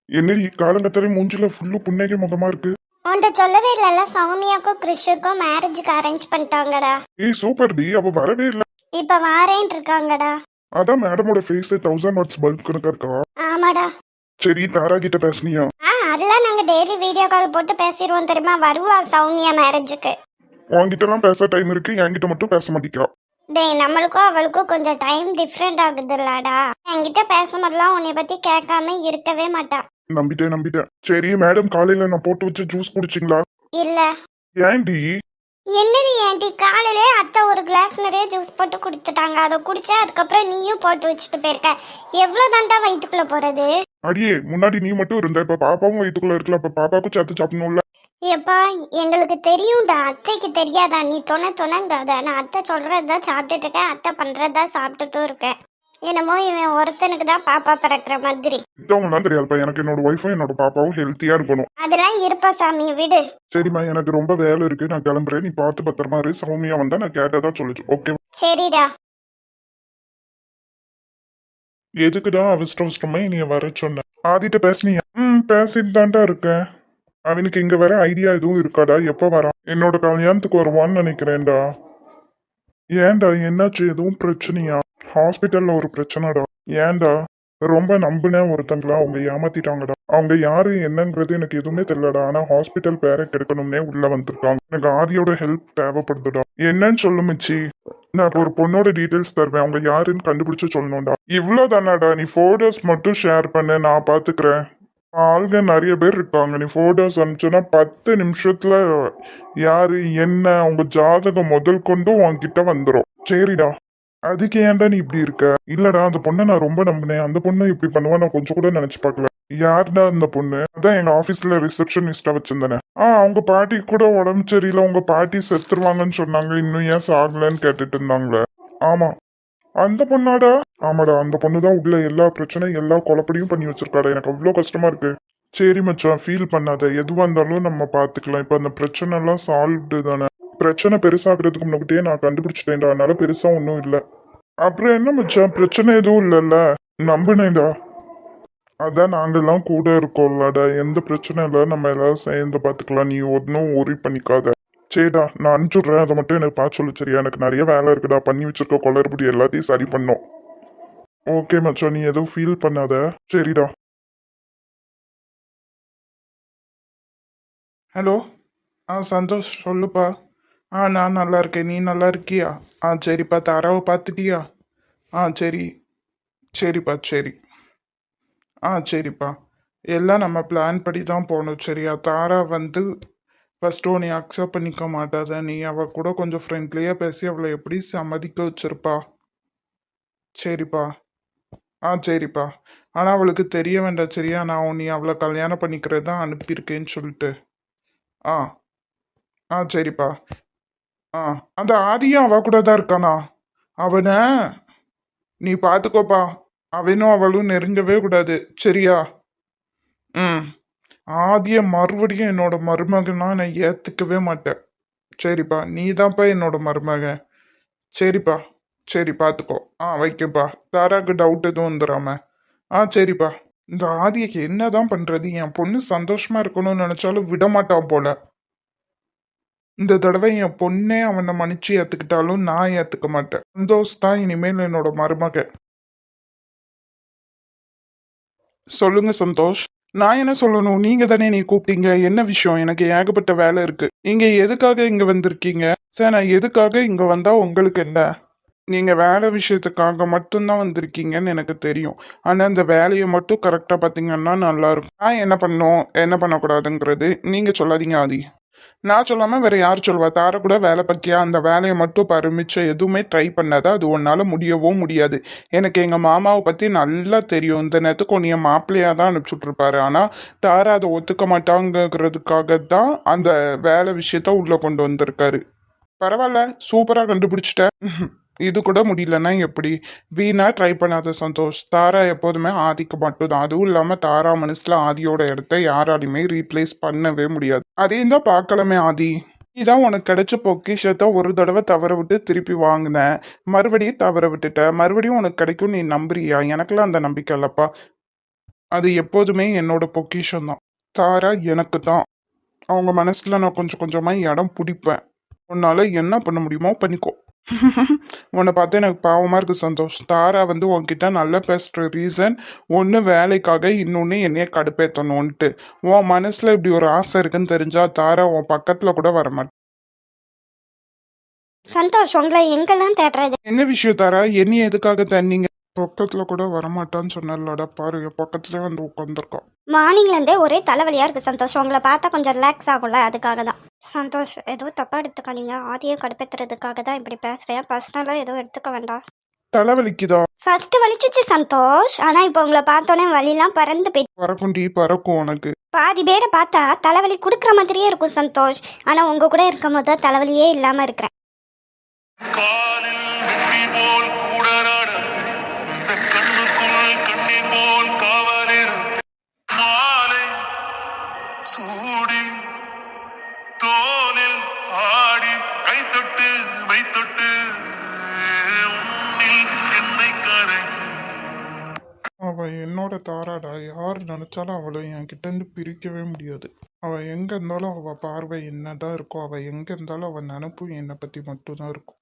என்னடி காலங்கத்தாலே மூஞ்சில ஃபுல்லு புன்னகை முகமா இருக்கு. உன்கிட்ட சொல்லவே இல்லைல்ல, சௌமியாக்கும் கிறிஷுக்கும் மேரேஜுக்கு அரேஞ்ச் பண்ணிட்டாங்கடா. ஏய் சூப்பர் டி, அவ வரவே இல்ல. இப்ப வாரேன் இருக்காங்கடா. அதான் மேடமோட ஃபேஸ் 1000 வாட்ஸ் பல்ப் கணக்கா இருக்கா. ஆமாடா. சரி தாரா கிட்ட பேசுனியா? அதெல்லாம் நாங்க டெய்லி வீடியோ கால் போட்டு பேசிடுவோம் தெரியுமா. வருவா சௌமியா மேரேஜுக்கு. உன்கிட்ட எல்லாம் பேச டைம் இருக்கு, என்கிட்ட மட்டும் பேச மாட்டேங்கிறா. டேய், நம்மளுக்கும் அவளுக்கும் கொஞ்சம் டைம் டிஃப்ரெண்ட் ஆகுதுல்லடா. என்கிட்ட பேசும்போதெல்லாம் உன்னை பத்தி கேட்காம இருக்கவே மாட்டா. நம்பிட்டேன். சரி மேடம், காலையில நான் போட்டு வச்ச ஜூஸ் குடிச்சிங்களா? இல்ல. ஏன்டி? என்னடி ஆண்டி, காலையிலே அத்தை ஒரு கிளாஸ் நிறைய ஜூஸ் போட்டு குடுத்துட்டாங்க. அதை குடிச்சா அதுக்கப்புறம் நீயும் போட்டு வச்சுட்டு போயிருக்க. எவ்வளவு தாண்டா வயிற்றுக்குள்ள போறது? அடியே, முன்னாடி நீ மட்டும் இருந்த, இப்ப பாப்பாவும் வயிற்றுக்குள்ள இருக்கல, இப்ப பாப்பாக்கும் சேர்த்து சாப்பிடணும்ல. எப்பா, எங்களுக்கு தெரியும்டா, அத்தைக்கு தெரியாதா? நீ தொணங்காத. நான் அத்தை சொல்றதுதான் சாப்பிட்டுட்டு இருக்கேன், அத்தை பண்றதா சாப்பிட்டுட்டும் இருக்கேன். என்னமோ இவன் ஒருத்தனுக்கு தான் பாப்பா பிறக்கிற மாதிரி. இதவங்கலாம் தெரியாதுப்பா, எனக்கு என்னோட ஒய்ஃபும் என்னோட பாப்பாவும் ஹெல்த்தியா இருக்கணும். அதெல்லாம் இருப்பா சாமி, விடு. சரிம்மா, எனக்கு ரொம்ப வேலை இருக்கு, நான் கிளம்புறேன். நீ பார்த்து பத்திரமா இரு. சௌமியா வந்தா நான் கேட்டதா சொல்லிச்சு, ஓகே? சரிடா. எதுக்குடா அவசரமா நீ வர சொன்ன? ஆதிட்ட பேசுனியா? பேசிட்டு தான்டா இருக்கேன். அவனுக்கு இங்க வர ஐடியா எதுவும் இருக்காடா? எப்ப வரான்? என்னோட கல்யாணத்துக்கு வருவான்னு நினைக்கிறேன்டா. ஏன்டா, என்னாச்சு? எதுவும் பிரச்சனையா? ஹாஸ்பிட்டல்ல ஒரு பிரச்சனைடா. ஏன்டா? ரொம்ப நம்பினேன் ஒருத்தங்களா, அவங்க ஏமாத்திட்டாங்கடா. அவங்க யாரு என்னங்கிறது எனக்கு எதுவுமே தெரியலடா. ஆனா ஹாஸ்பிட்டல் பேரை கெடுக்கணும்னே உள்ள வந்திருக்காங்க. எனக்கு ஆதியோட ஹெல்ப் தேவைப்படுதுடா. என்னன்னு சொல்லு மிச்சி. நான் இப்போ ஒரு பொண்ணோட டீடைல்ஸ் தருவேன், அவங்க யாருன்னு கண்டுபிடிச்சு சொல்லணும்டா. இவ்வளோ தானாடா? நீ போட்டோஸ் மட்டும் ஷேர் பண்ணு, நான் பாத்துக்கிறேன். ஆளுங்க நிறைய பேர் இருக்காங்க. நீ போட்டோஸ் அனுப்பிச்சோன்னா 10 நிமிஷத்துல யாரு என்ன அவங்க ஜாதகம் முதல் கொண்டு உன்கிட்ட வந்துடும். சரிடா. அதுக்கு ஏன்டா நீ இப்படி இருக்க? இல்லடா, அந்த பொண்ணை நான் ரொம்ப நம்பினேன். அந்த பொண்ணு இப்படி பண்ணுவா நான் கொஞ்சம் கூட நினைச்சு பார்க்கல. யாருடா அந்த பொண்ணு? அதான் எங்க ஆபீஸ்ல ரிசப்ஷனிஸ்டா வச்சிருந்தேன். அவங்க பாட்டி கூட உடம்பு சரியில்லை, உங்க பாட்டி செத்துருவாங்கன்னு சொன்னாங்க, இன்னும் ஏன் சாகலன்னு கேட்டுட்டு இருந்தாங்களே. ஆமா, அந்த பொண்ணாடா? ஆமாடா, அந்த பொண்ணுதான் உள்ள எல்லா பிரச்சனையும் எல்லா குழப்படியும் பண்ணி வச்சிருக்காடா. எனக்கு அவ்வளோ கஷ்டமா இருக்கு. சரி மச்சான், ஃபீல் பண்ணாத. எதுவா இருந்தாலும் நம்ம பாத்துக்கலாம். இப்ப அந்த பிரச்சனை எல்லாம் சால்வ்டு தானே. பிரச்சனை பெருசாகிறதுக்கு முன்னாடியே நான் கண்டுபிடிச்சிட்டேன்டா, அதனால பெருசா ஒன்றும் இல்லை. அப்புறம் என்ன மச்சான், பிரச்சனை எதுவும் இல்லைல்ல? நம்பினேன்டா. அதான் நாங்கெல்லாம் கூட இருக்கோம்லடா, எந்த பிரச்சனை இல்லை, நம்ம எல்லாரும் சேர்ந்து பார்த்துக்கலாம். நீ ஒன்றும் ஒரி பண்ணிக்காத. சரிடா, நான் அனுப்பிச்சுட்றேன். அதை மட்டும் எனக்கு பார்த்து சொல்லு, சரியா? எனக்கு நிறைய வேலை இருக்குடா, பண்ணி வச்சிருக்க குளறுபடி எல்லாத்தையும் சரி பண்ணும். ஓகே மச்சான், நீ எதுவும் ஃபீல் பண்ணாத. சரிடா. ஹலோ. சந்தோஷ், சொல்லுப்பா. நான் நல்லா இருக்கேன். நீ நல்லா இருக்கியா? சரிப்பா. தாராவை பார்த்துட்டியா? சரிப்பா. சரிப்பா. எல்லாம் நம்ம பிளான் படி தான் போகணும், சரியா? தாரா வந்து ஃபஸ்ட்டு உன்னை அக்செப்ட் பண்ணிக்க மாட்டாத. நீ அவள் கூட கொஞ்சம் ஃப்ரெண்ட்லியாக பேசி அவளை எப்படி சம்மதிக்க வச்சிருப்பா. சரிப்பா. சரிப்பா. ஆனால் அவளுக்கு தெரிய வேண்டாம், சரியா? நான் உன்னை அவளை கல்யாணம் பண்ணிக்கிறது தான் அனுப்பியிருக்கேன்னு சொல்லிட்டு. ஆ சரிப்பா. அந்த ஆதியும் அவ கூட தான் இருக்கானா? அவனை நீ பார்த்துக்கோப்பா. அவனும் அவளும் நெருங்கவே கூடாது, சரியா? ஆதிய மறுபடியும் என்னோட மருமகனா நான் ஏற்றுக்கவே மாட்டேன். சரிப்பா, நீ தான்ப்பா என்னோட மருமகன். சரிப்பா. சரி, பார்த்துக்கோ. வைக்கப்பா. தாராக்கு டவுட் எதுவும் வந்துடாம. சரிப்பா. இந்த ஆதியக்கு என்னதான் பண்றது? என் பொண்ணு சந்தோஷமா இருக்கணும்னு நினைச்சாலும் விட மாட்டான் போல. இந்த தடவை என் பொண்ணே அவனை மன்னிச்சு ஏத்துக்கிட்டாலும் நான் ஏத்துக்க மாட்டேன். சந்தோஷ் தான் இனிமேல் என்னோட மருமக. சொல்லுங்க சந்தோஷ். நான் என்ன சொல்லணும்? நீங்க தானே நீ கூப்பிட்டீங்க. என்ன விஷயம்? எனக்கு ஏகப்பட்ட வேலை இருக்கு. நீங்க எதுக்காக இங்க வந்திருக்கீங்க? சார், நான் எதுக்காக இங்க வந்தா உங்களுக்கு என்ன? நீங்க வேலை விஷயத்துக்காக மட்டும்தான் வந்திருக்கீங்கன்னு எனக்கு தெரியும். ஆனா அந்த வேலையை மட்டும் கரெக்டா பாத்தீங்கன்னா நல்லா இருக்கும். நான் என்ன பண்ணணும் என்ன பண்ணக்கூடாதுங்கிறது நீங்க சொல்லாதீங்க ஆதி. நான் சொல்லாம வேற யார் சொல்வா? தார கூட வேலை பார்க்கியா? அந்த வேலையை மட்டும் பாரு, மிச்சம் எதுவுமே ட்ரை பண்ணாத. அது உன்னால முடியவும் முடியாது. எனக்கு எங்க மாமாவை பத்தி நல்லா தெரியும். இந்த நேரத்துக்கு உன்னைய மாப்பிள்ளையா தான் அனுப்பிச்சுட்ருப்பாரு. ஆனா தாரா அதை ஒத்துக்க மாட்டாங்கிறதுக்காக தான் அந்த வேலை விஷயத்த உள்ள கொண்டு வந்திருக்காரு. பரவாயில்ல, சூப்பரா கண்டுபிடிச்சிட்ட. இது கூட முடியலன்னா எப்படி? வீணா ட்ரை பண்ணாத சந்தோஷ். தாரா எப்போதுமே ஆதிக்கு மட்டும்தான். அதுவும் இல்லாம தாரா மனசுல ஆதியோட இடத்த யாராலையுமே ரீப்ளேஸ் பண்ணவே முடியாது. அதையும் தான் பார்க்கலாமே ஆதி. இதான் உனக்கு கிடைச்ச பொக்கிஷத்தை ஒரு தடவை தவற விட்டு திருப்பி வாங்கின, மறுபடியும் தவற விட்டுட்ட. மறுபடியும் உனக்கு கிடைக்கும் நீ நம்புறியா? எனக்கெல்லாம் அந்த நம்பிக்கை இல்லப்பா. அது எப்போதுமே என்னோட பொக்கிஷம் தான். தாரா எனக்கு தான். அவங்க மனசுல நான் கொஞ்சம் கொஞ்சமா இடம் பிடிப்பேன். உன்னால என்ன பண்ண முடியுமோ பண்ணிக்கோ. உன்னை பார்த்து எனக்கு பாவமா இருக்கு சந்தோஷ். தாரா வந்து உன்கிட்ட நல்லா பேசுற ரீசன் ஒன்று வேலைக்காக, இன்னொன்று என்னைய கடுப்பேற்றணும்ன்ட்டு. உன் மனசுல இப்படி ஒரு ஆசை இருக்குன்னு தெரிஞ்சா தாரா உன் பக்கத்துல கூட வரமாட்டேன். சந்தோஷ் உங்களை எங்கெல்லாம் தேடுறது? என்ன விஷயம் தாரா? என்னைய எதுக்காக தண்ணீங்க? பக்கத்துல கூட வரமாட்டான்னு சொன்னலடா, பாரு என் பக்கத்துலயே வந்து உட்காந்துருக்கா. மார்னிங்லேருந்தே ஒரே தலைவலியாக இருக்குது சந்தோஷ். உங்களை பார்த்தா கொஞ்சம் ரிலாக்ஸ் ஆகும்ல, அதுக்காக தான். சந்தோஷ் எதுவும் தப்பாக எடுத்துக்காதீங்க. ஆதியை கடுப்பேற்றுறதுக்காக தான் இப்படி பேசுகிறேன். பர்சனலாக எதுவும் எடுத்துக்க வேண்டாம். தலைவலிக்குதா? ஃபர்ஸ்ட் வலிச்சுச்சு சந்தோஷ், ஆனால் இப்போ உங்களை பார்த்தோன்னே வலிலாம் பறந்து போயிட்டு. பறக்கும்டி, பறக்கும் உனக்கு. பாதி பேரை பார்த்தா தலைவலி கொடுக்குற மாதிரியே இருக்கும் சந்தோஷ், ஆனால் உங்கள் கூட இருக்கும் போது தான் தலைவலியே இல்லாமல் இருக்கிறேன். காலில் வெள்ளி போல் கூடராட இந்த கண்ணுக்குள் கண்ணீர் போல் காவலிருப்பேன். மாலை சூடி தோலில் ஆடி கைத்தொட்டு வைத்தொட்டு உன்னில் என்னை கரை. அவ என்னோட தாராடா. யார் நினைச்சாலும் அவளை என்கிட்ட இருந்து பிரிக்கவே முடியாது. அவ எங்க இருந்தாலும் அவ பார்வை என்னதான் இருக்கும். அவ எங்க இருந்தாலும் அவ நினப்பும் என்னை பத்தி மட்டும்தான் இருக்கும்.